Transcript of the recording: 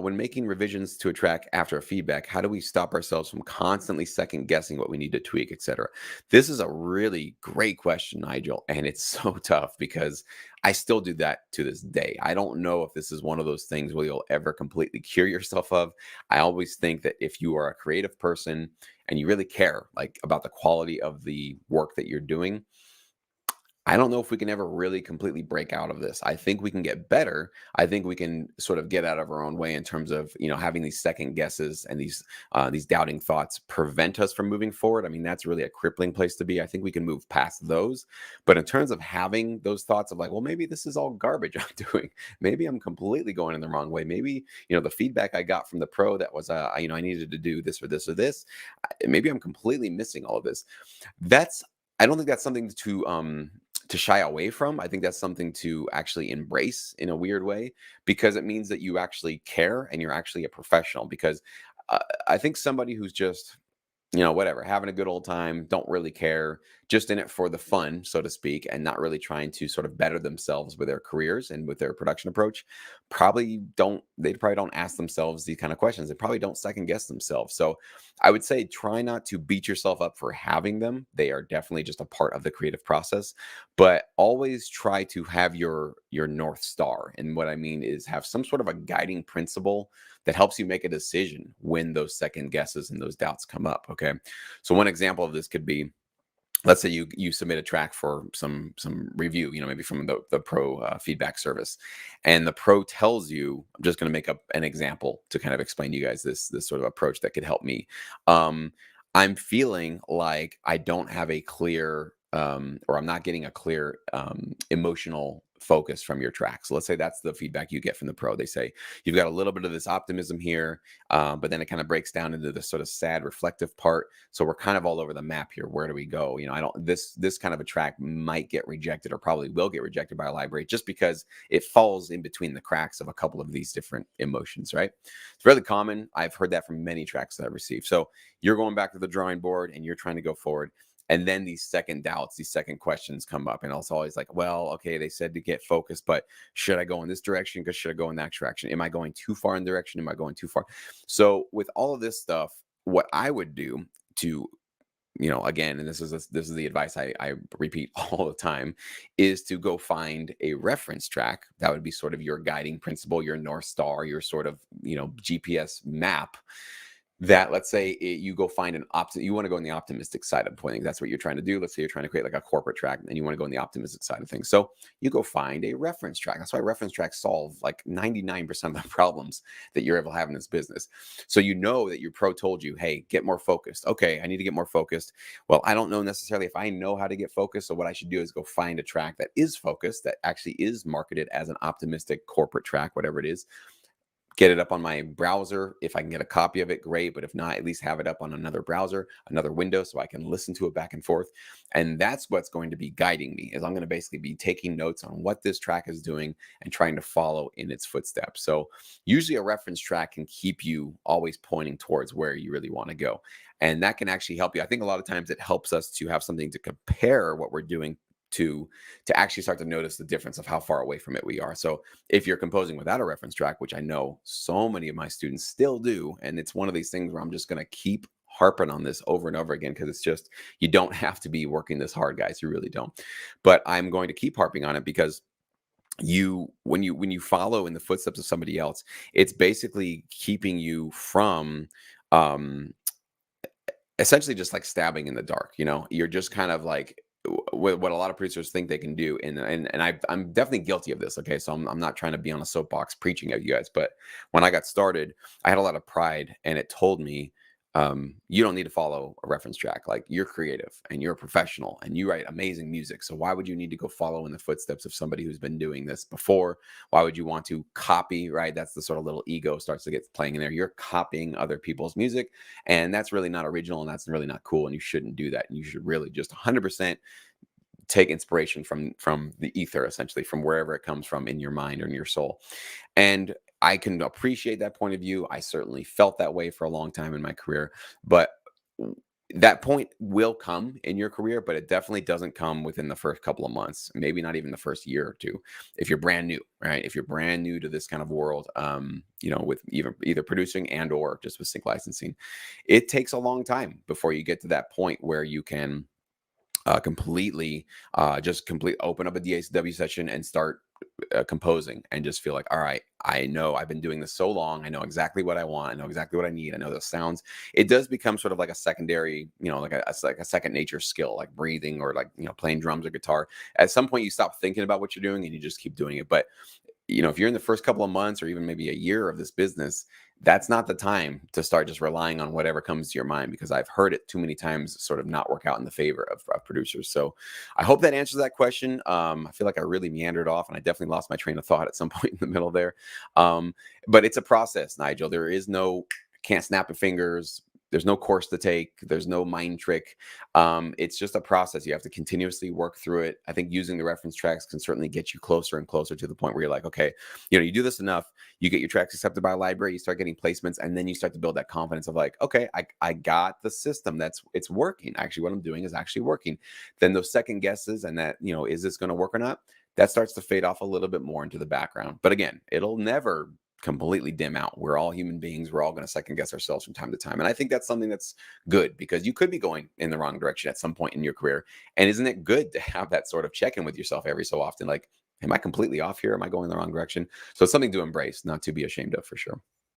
when making revisions to a track after a feedback, how do we stop ourselves from constantly second guessing what we need to tweak, etc.? This is a really great question, Nigel, and it's so tough because I still do that to this day. I don't know if this is one of those things where you'll ever completely cure yourself of. I always think that if you are a creative person and you really care like about the quality of the work that you're doing, I don't know if we can ever really completely break out of this. I think we can get better. I think we can sort of get out of our own way in terms of, having these second guesses and these doubting thoughts prevent us from moving forward. I mean, that's really a crippling place to be. I think we can move past those. But in terms of having those thoughts of like, well, maybe this is all garbage I'm doing. Maybe I'm completely going in the wrong way. Maybe, the feedback I got from the pro that was, I needed to do this or this or this. Maybe I'm completely missing all of this. I don't think that's something to shy away from. I think that's something to actually embrace in a weird way, because it means that you actually care and you're actually a professional. Because I think somebody who's just, whatever, having a good old time, don't really care, just in it for the fun, so to speak, and not really trying to sort of better themselves with their careers and with their production approach, they probably don't ask themselves these kind of questions. They probably don't second guess themselves. So I would say try not to beat yourself up for having them. They are definitely just a part of the creative process, but always try to have your North Star. And what I mean is have some sort of a guiding principle that helps you make a decision when those second guesses and those doubts come up. Okay. So one example of this could be, let's say you submit a track for some review, maybe from the pro feedback service, and the pro tells you, I'm just going to make up an example to kind of explain to you guys this sort of approach that could help me. I'm feeling like I don't have a clear or I'm not getting a clear emotional focus from your track. So let's say that's the feedback you get from the pro. They say you've got a little bit of this optimism here, but then it kind of breaks down into this sort of sad, reflective part. So we're kind of all over the map here. Where do we go? This kind of a track might get rejected, or probably will get rejected by a library, just because it falls in between the cracks of a couple of these different emotions, right? It's really common. I've heard that from many tracks that I've received. So you're going back to the drawing board and you're trying to go forward. And then these second doubts, these second questions come up. And it's always like, well, okay, they said to get focused, but should I go in this direction? Because should I go in that direction? Am I going too far in direction? Am I going too far? So with all of this stuff, what I would do to, again, and this is the advice I repeat all the time, is to go find a reference track. That would be sort of your guiding principle, your North Star, your sort of, GPS map. That, let's say you go find you want to go on the optimistic side of pointing. That's what you're trying to do. Let's say you're trying to create like a corporate track and you want to go on the optimistic side of things. So you go find a reference track. That's why reference tracks solve like 99% of the problems that you're able to have in this business. So that your pro told you, hey, get more focused. Okay, I need to get more focused. Well, I don't know necessarily if I know how to get focused. So what I should do is go find a track that is focused, that actually is marketed as an optimistic corporate track, whatever it is. Get it up on my browser. If I can get a copy of it, great. But if not, at least have it up on another browser, another window, so I can listen to it back and forth. And that's what's going to be guiding me, is I'm going to basically be taking notes on what this track is doing and trying to follow in its footsteps. So usually a reference track can keep you always pointing towards where you really want to go. And that can actually help you. I think a lot of times it helps us to have something to compare what we're doing to actually start to notice the difference of how far away from it we are. So if you're composing without a reference track, which I know so many of my students still do, and it's one of these things where I'm just going to keep harping on this over and over again, because it's just, you don't have to be working this hard, guys. You really don't. But I'm going to keep harping on it, because when you follow in the footsteps of somebody else, it's basically keeping you from essentially just like stabbing in the dark. You're just kind of like what a lot of producers think they can do. And I'm definitely guilty of this. Okay. So I'm not trying to be on a soapbox preaching at you guys, but when I got started, I had a lot of pride, and it told me, you don't need to follow a reference track. Like, you're creative and you're a professional and you write amazing music. So why would you need to go follow in the footsteps of somebody who's been doing this before? Why would you want to copy, right? That's the sort of little ego starts to get playing in there. You're copying other people's music, and that's really not original, and that's really not cool. And you shouldn't do that. And you should really just 100% take inspiration from the ether, essentially, from wherever it comes from in your mind or in your soul. And I can appreciate that point of view. I certainly felt that way for a long time in my career, but that point will come in your career, but it definitely doesn't come within the first couple of months, maybe not even the first year or two. If you're brand new, right? If you're brand new to this kind of world, with either producing and or just with sync licensing, it takes a long time before you get to that point where you can completely just complete open up a DAW session and start composing and just feel like, all right, I know I've been doing this so long. I know exactly what I want. I know exactly what I need. I know the sounds. It does become sort of like a secondary, like a second nature skill, like breathing or like, playing drums or guitar. At some point, you stop thinking about what you're doing and you just keep doing it. But if you're in the first couple of months or even maybe a year of this business, that's not the time to start just relying on whatever comes to your mind, because I've heard it too many times sort of not work out in the favor of producers. So I hope that answers that question. I feel like I really meandered off and I definitely lost my train of thought at some point in the middle there. But it's a process, Nigel. There is no, can't snap your fingers. There's no course to take. There's no mind trick. It's just a process. You have to continuously work through it. I think using the reference tracks can certainly get you closer and closer to the point where you're like, okay, you do this enough, you get your tracks accepted by a library, you start getting placements, and then you start to build that confidence of like, okay, I got the system. It's working. Actually, what I'm doing is actually working. Then those second guesses and that, is this going to work or not? That starts to fade off a little bit more into the background. But again, it'll never completely dim out. We're all human beings. We're all going to second guess ourselves from time to time. And I think that's something that's good, because you could be going in the wrong direction at some point in your career. And isn't it good to have that sort of check in with yourself every so often? Like, am I completely off here? Am I going the wrong direction? So it's something to embrace, not to be ashamed of, for sure.